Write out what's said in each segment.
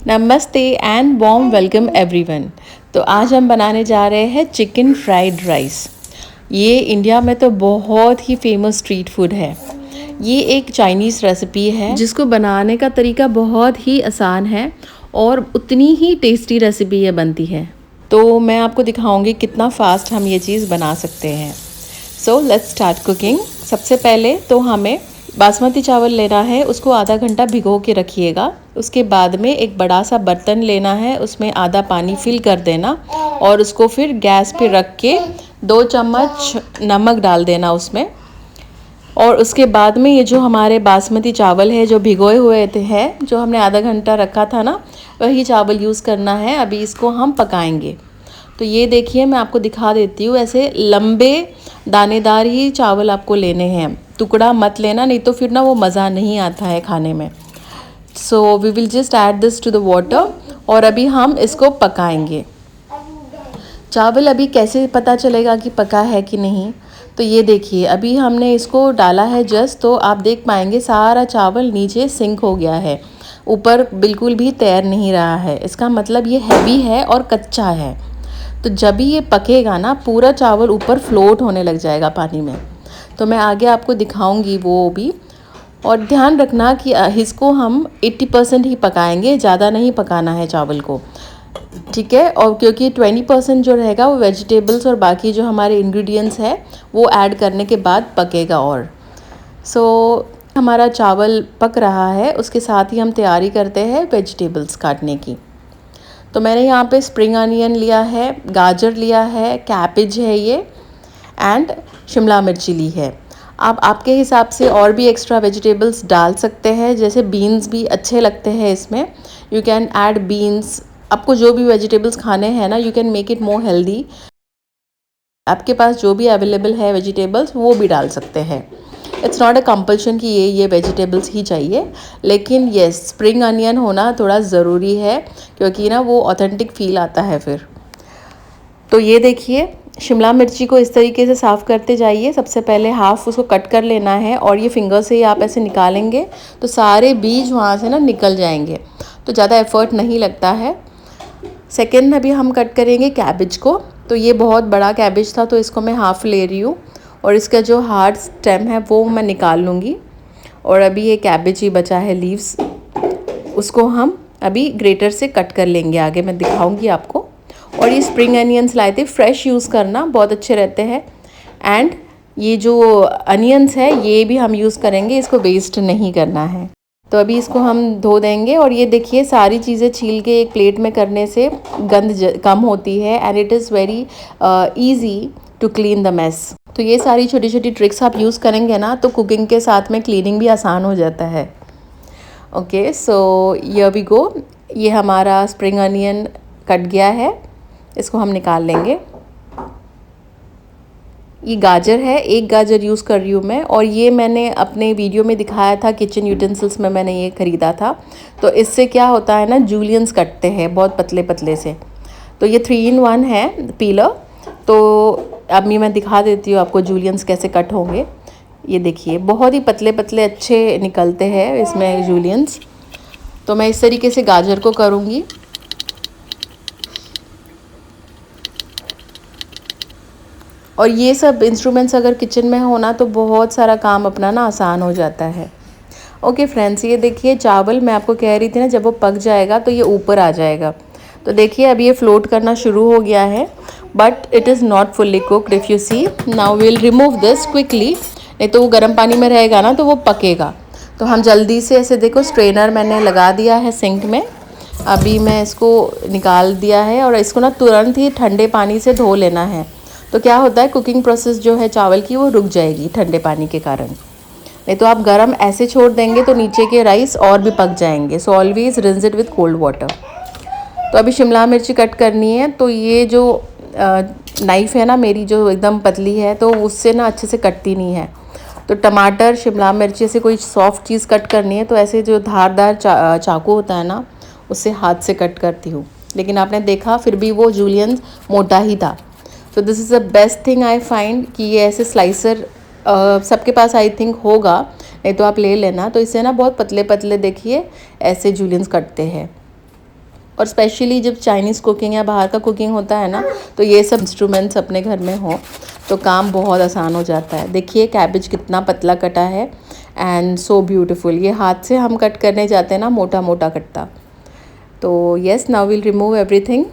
नमस्ते and warm welcome everyone. तो आज हम बनाने जा रहे हैं चिकन फ्राइड राइस। ये इंडिया में तो बहुत ही फेमस स्ट्रीट फूड है। ये एक चाइनीज़ रेसिपी है जिसको बनाने का तरीका बहुत ही आसान है और उतनी ही टेस्टी रेसिपी ये बनती है। तो मैं आपको दिखाऊंगी कितना फास्ट हम ये चीज़ बना सकते हैं। So let's start cooking. सबसे पहले तो हमें बासमती चावल लेना है, उसको आधा घंटा भिगो के रखिएगा। उसके बाद में एक बड़ा सा बर्तन लेना है, उसमें आधा पानी फिल कर देना और उसको फिर गैस पे रख के 2 चम्मच नमक डाल देना उसमें। और उसके बाद में ये जो हमारे बासमती चावल है जो भिगोए हुए हैं, जो हमने आधा घंटा रखा था ना, वही चावल यूज़ करना है। अभी इसको हम पकाएंगे। तो ये देखिए, मैं आपको दिखा देती हूँ। ऐसे लंबे दानेदार ही चावल आपको लेने हैं, टुकड़ा मत लेना, नहीं तो फिर ना वो मज़ा नहीं आता है खाने में। So we will just add this to the water और अभी हम इसको पकाएंगे। चावल अभी कैसे पता चलेगा कि पका है कि नहीं? तो ये देखिए, अभी हमने इसको डाला है जस्ट, तो आप देख पाएंगे सारा चावल नीचे सिंक हो गया है, ऊपर बिल्कुल भी तैर नहीं रहा है। इसका मतलब ये हैवी है और कच्चा है। तो जब भी ये पकेगा ना, पूरा चावल ऊपर फ्लोट होने लग जाएगा पानी में। तो मैं आगे आपको दिखाऊंगी वो भी। और ध्यान रखना कि इसको हम 80% ही पकाएंगे, ज़्यादा नहीं पकाना है चावल को, ठीक है? और क्योंकि 20% जो रहेगा वो वेजिटेबल्स और बाकी जो हमारे इंग्रेडिएंट्स है वो ऐड करने के बाद पकेगा। और हमारा चावल पक रहा है, उसके साथ ही हम तैयारी करते हैं वेजिटेबल्स काटने की। तो मैंने यहाँ पे स्प्रिंग अनियन लिया है, गाजर लिया है, कैबेज है ये, एंड शिमला मिर्ची ली है। आप आपके हिसाब से और भी एक्स्ट्रा वेजिटेबल्स डाल सकते हैं, जैसे बीन्स भी अच्छे लगते हैं इसमें। You can add beans. आपको जो भी वेजिटेबल्स खाने हैं ना, you can make it more healthy. आपके पास जो भी अवेलेबल है वेजिटेबल्स, वो भी डाल सकते हैं। इट्स नॉट अ कंपल्शन कि ये वेजिटेबल्स ही चाहिए, लेकिन येस, स्प्रिंग अनियन होना थोड़ा ज़रूरी है, क्योंकि ना वो ऑथेंटिक फील आता है फिर। तो ये देखिए, शिमला मिर्ची को इस तरीके से साफ़ करते जाइए। सबसे पहले हाफ उसको कट कर लेना है और ये फिंगर से ही आप ऐसे निकालेंगे तो सारे बीज वहाँ से ना निकल जाएंगे, तो ज़्यादा एफर्ट नहीं लगता है। सेकेंड अभी हम कट करेंगे कैबेज को। तो ये बहुत बड़ा कैबेज था, तो इसको मैं हाफ़ ले रही हूँ और इसका जो हार्ड स्टेम है वो मैं निकाल लूँगी। और अभी ये कैबेज ही बचा है, लीव्स, उसको हम अभी ग्रेटर से कट कर लेंगे, आगे मैं दिखाऊंगी आपको। और ये स्प्रिंग अनियंस लाए थे, फ्रेश यूज़ करना, बहुत अच्छे रहते हैं। एंड ये जो अनियंस है ये भी हम यूज़ करेंगे, इसको वेस्ट नहीं करना है। तो अभी इसको हम धो देंगे। और ये देखिए, सारी चीज़ें छील के एक प्लेट में करने से गंद कम होती है and it is very easy to clean the mess. तो ये सारी छोटी छोटी ट्रिक्स आप यूज़ करेंगे ना, तो कुकिंग के साथ में क्लीनिंग भी आसान हो जाता है। Okay, so here we go. ये हमारा स्प्रिंग अनियन कट गया है, इसको हम निकाल लेंगे। ये गाजर है, एक गाजर यूज़ कर रही हूँ मैं, और ये मैंने अपने वीडियो में दिखाया था, किचन यूटेंसिल्स में मैंने ये ख़रीदा था। तो इससे क्या होता है ना, जूलियंस कटते हैं बहुत पतले पतले से। तो ये 3-in-1 है पीलर। तो अभी मैं दिखा देती हूँ आपको जूलियंस कैसे कट होंगे। ये देखिए, बहुत ही पतले पतले अच्छे निकलते हैं इसमें जूलियंस। तो मैं इस तरीके से गाजर को करूँगी। और ये सब इंस्ट्रूमेंट्स अगर किचन में हो ना, तो बहुत सारा काम अपना ना आसान हो जाता है। ओके फ्रेंड्स, ये देखिए चावल, मैं आपको कह रही थी ना, जब वो पक जाएगा तो ये ऊपर आ जाएगा। तो देखिए अभी ये फ्लोट करना शुरू हो गया है, but it is not fully cooked if you see. Now will remove this quickly, नहीं तो वो गर्म पानी में रहेगा ना तो वो पकेगा। तो हम जल्दी से ऐसे, देखो स्ट्रेनर मैंने लगा दिया है सिंक में, अभी मैं इसको निकाल दिया है। और इसको ना तुरंत ही ठंडे पानी से धो लेना है। तो क्या होता है, कुकिंग प्रोसेस जो है चावल की वो रुक जाएगी ठंडे पानी के कारण। नहीं तो आप गरम ऐसे छोड़ देंगे तो नीचे के राइस और भी पक जाएंगे। So always rinse it with cold water. तो अभी शिमला मिर्ची कट करनी है। तो ये जो नाइफ़ है ना मेरी, जो एकदम पतली है, तो उससे ना अच्छे से कटती नहीं है। तो टमाटर, शिमला मिर्ची से कोई सॉफ्ट चीज़ कट करनी है तो ऐसे जो धारदार चाकू होता है ना, उससे हाथ से कट करती हूँ। लेकिन आपने देखा फिर भी वो जूलियन मोटा ही था। तो this is the best thing I find कि ये ऐसे स्लाइसर सबके पास आई थिंक होगा, नहीं तो आप ले लेना। तो इससे ना बहुत पतले पतले देखिए ऐसे जूलियंस कटते हैं। और स्पेशली जब चाइनीज़ कुकिंग या बाहर का कुकिंग होता है ना, तो ये सब इंस्ट्रूमेंट्स अपने घर में हो तो काम बहुत आसान हो जाता है। देखिए कैबेज कितना पतला कटा है एंड सो ब्यूटीफुल। ये हाथ से हम कट करने जाते हैं ना, मोटा मोटा कटता। तो yes, now will remove everything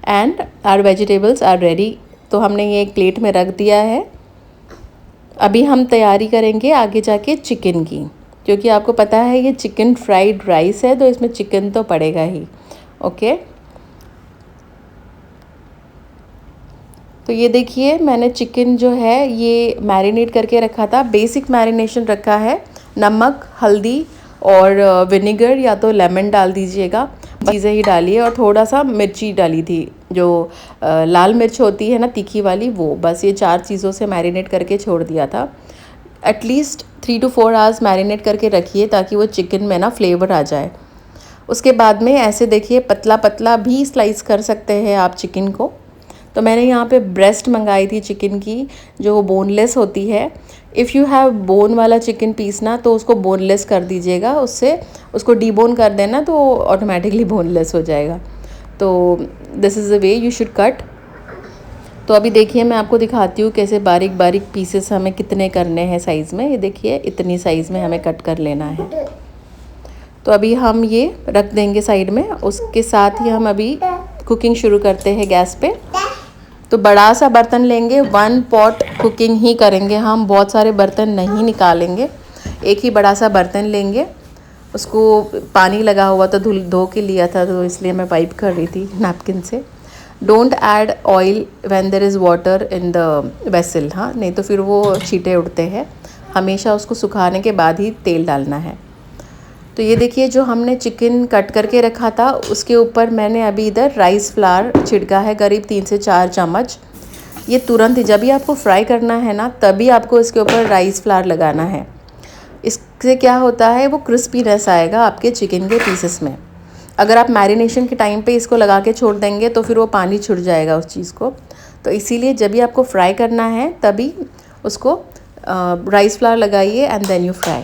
and our vegetables are ready. तो हमने ये एक प्लेट में रख दिया है। अभी हम तैयारी करेंगे आगे जाके चिकन की, क्योंकि आपको पता है ये चिकन फ्राइड राइस है तो इसमें चिकन तो पड़ेगा ही। ओके, तो ये देखिए मैंने चिकन जो है ये मैरिनेट करके रखा था। बेसिक मैरिनेशन रखा है, नमक, हल्दी और विनेगर या तो लेमन डाल दीजिएगा, चीज़ें ही डाली है और थोड़ा सा मिर्ची डाली थी, जो लाल मिर्च होती है ना तीखी वाली, वो बस ये 4 चीज़ों से मैरिनेट करके छोड़ दिया था। एटलीस्ट 3 to 4 आवर्स मैरिनेट करके रखिए ताकि वो चिकन में ना फ्लेवर आ जाए। उसके बाद में ऐसे देखिए पतला पतला भी स्लाइस कर सकते हैं आप चिकन को। तो मैंने यहाँ पे ब्रेस्ट मंगाई थी चिकन की, जो बोनलेस होती है। इफ़ यू हैव बोन वाला चिकन पीस ना, तो उसको बोनलेस कर दीजिएगा, उससे उसको डीबोन कर देना तो ऑटोमेटिकली बोनलेस हो जाएगा। तो this is the way you should cut. तो अभी देखिए मैं आपको दिखाती हूँ कैसे बारीक बारीक पीसेस हमें कितने करने हैं साइज़ में। ये देखिए इतनी साइज़ में हमें कट कर लेना है। तो अभी हम ये रख देंगे साइड में। उसके साथ ही हम अभी कुकिंग शुरू करते हैं गैस पे। तो बड़ा सा बर्तन लेंगे, 1 पॉट कुकिंग ही करेंगे हम, बहुत सारे बर्तन नहीं निकालेंगे। एक ही बड़ा सा बर्तन लेंगे, उसको पानी लगा हुआ था, धो के लिया था, तो इसलिए मैं वाइप कर रही थी नैपकिन से। Don't add oil when there is water in the vessel, हाँ, नहीं तो फिर वो छींटे उड़ते हैं। हमेशा उसको सुखाने के बाद ही तेल डालना है। तो ये देखिए जो हमने चिकन कट करके रखा था उसके ऊपर मैंने अभी इधर राइस फ्लावर छिड़का है, करीब 3 से 4 चम्मच। ये तुरंत ही जब भी आपको फ्राई करना है ना, तभी आपको इसके ऊपर राइस फ्लावर लगाना है। इससे क्या होता है, वो क्रिस्पीनेस आएगा आपके चिकन के पीसेस में। अगर आप मैरिनेशन के टाइम पे इसको लगा के छोड़ देंगे तो फिर वो पानी छुट जाएगा उस चीज़ को। तो इसीलिए जब भी आपको फ्राई करना है तभी उसको राइस फ्लावर लगाइए एंड देन यू फ्राई।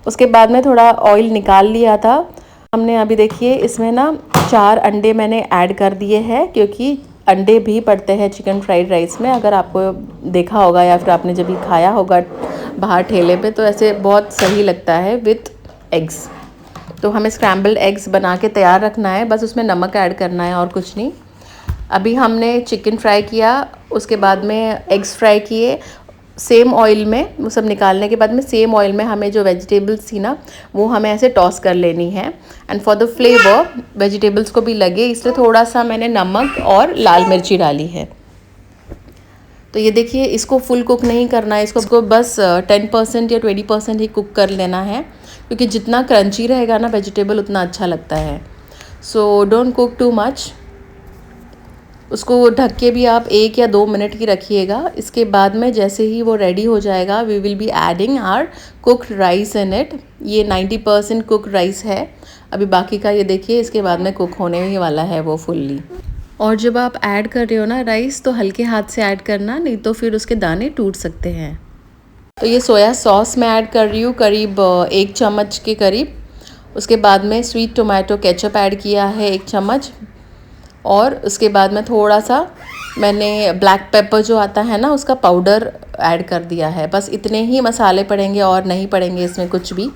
उसके बाद में थोड़ा ऑयल निकाल लिया था हमने। अभी देखिए इसमें ना 4 अंडे मैंने ऐड कर दिए हैं, क्योंकि अंडे भी पड़ते हैं चिकन फ्राइड राइस में। अगर आपको देखा होगा या फिर आपने जब भी खाया होगा बाहर ठेले पे, तो ऐसे बहुत सही लगता है विथ एग्स। तो हमें स्क्रैम्बल्ड एग्स बना के तैयार रखना है, बस उसमें नमक ऐड करना है और कुछ नहीं। अभी हमने चिकन फ्राई किया, उसके बाद में एग्स फ्राई किए सेम ऑयल में। वो सब निकालने के बाद में सेम ऑयल में हमें जो वेजिटेबल्स थी ना, वो हमें ऐसे टॉस कर लेनी है। And for the flavour vegetables को भी लगे, इसलिए थोड़ा सा मैंने नमक और लाल मिर्ची डाली है। तो ये देखिए इसको फुल कुक नहीं करना है, इसको बस 10% या 20% ही कुक कर लेना है, क्योंकि जितना क्रंची रहेगा ना वेजिटेबल उतना अच्छा लगता है। So don't cook too much. उसको ढक के भी आप 1 या 2 मिनट ही रखिएगा। इसके बाद में जैसे ही वो रेडी हो जाएगा, we will be adding our cooked rice in it. ये 90% कुक्ड राइस है। अभी बाकी का ये देखिए इसके बाद में कुक होने ही वाला है वो फुल्ली। और जब आप ऐड कर रहे हो ना राइस, तो हल्के हाथ से ऐड करना, नहीं तो फिर उसके दाने टूट सकते हैं। तो ये सोया सॉस मैं ऐड कर रही हूँ करीब 1 चम्मच के करीब। उसके बाद में स्वीट टोमेटो केचप ऐड किया है 1 चम्मच। और उसके बाद में थोड़ा सा मैंने ब्लैक पेपर जो आता है ना, उसका पाउडर ऐड कर दिया है। बस इतने ही मसाले पड़ेंगे और नहीं पड़ेंगे इसमें कुछ भी।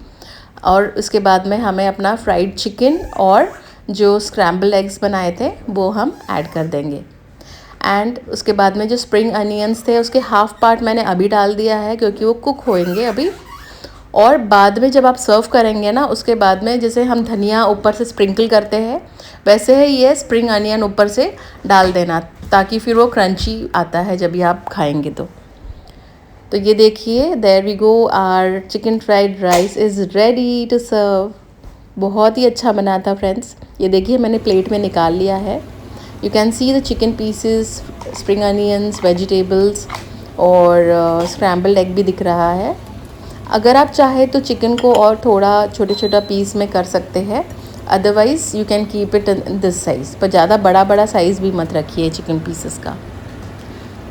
और उसके बाद में हमें अपना फ्राइड चिकन और जो स्क्रैम्बल एग्स बनाए थे वो हम ऐड कर देंगे। एंड उसके बाद में जो स्प्रिंग अनियंस थे उसके हाफ पार्ट मैंने अभी डाल दिया है, क्योंकि वो कुक होएंगे अभी। और बाद में जब आप सर्व करेंगे ना, उसके बाद में जैसे हम धनिया ऊपर से स्प्रिंकल करते हैं, वैसे ही ये स्प्रिंग अनियन ऊपर से डाल देना, ताकि फिर वो क्रंची आता है जब भी आप खाएंगे तो ये देखिए there we go, our chicken fried rice is ready to serve. बहुत ही अच्छा बना था फ्रेंड्स। ये देखिए मैंने प्लेट में निकाल लिया है। You can see the chicken pieces, spring onions, vegetables और स्क्रैम्बल्ड एग भी दिख रहा है। अगर आप चाहे तो चिकन को और थोड़ा छोटे छोटा पीस में कर सकते हैं, otherwise you can keep it in this size. पर ज़्यादा बड़ा बड़ा साइज़ भी मत रखिए चिकन पीसेस का।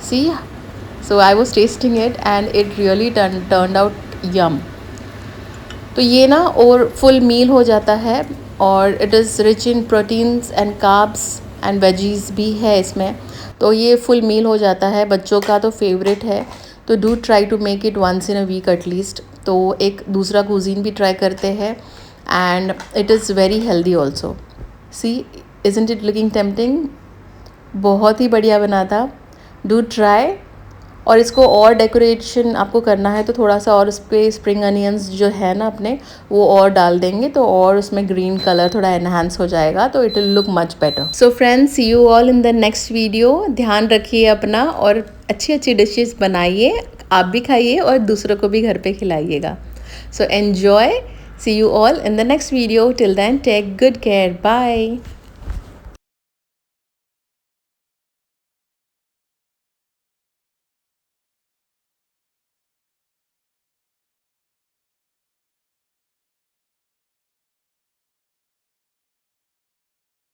See, so I was testing it and it really turned out yum. तो ये ना और फुल मील हो जाता है और it is rich in proteins and carbs and veggies भी है इसमें, तो ये फुल मील हो जाता है। बच्चों का तो फेवरेट है, तो do try to make it once in a week at least. तो एक दूसरा कुजीन भी ट्राई करते हैं and it is very healthy also. See, isn't it looking tempting? बहुत ही बढ़िया बना था, डू ट्राई। और इसको और डेकोरेशन आपको करना है तो थोड़ा सा और उस पर स्प्रिंग अनियंस जो है ना अपने, वो और डाल देंगे तो और उसमें ग्रीन कलर थोड़ा एनहांस हो जाएगा, तो it will look much better. So friends, see you all in the next video. ध्यान रखिए अपना और अच्छी अच्छी डिशेस बनाइए, आप भी खाइए और दूसरों को भी घर पे खिलाइएगा। So enjoy, see you all in the next video. Till then take good care, bye.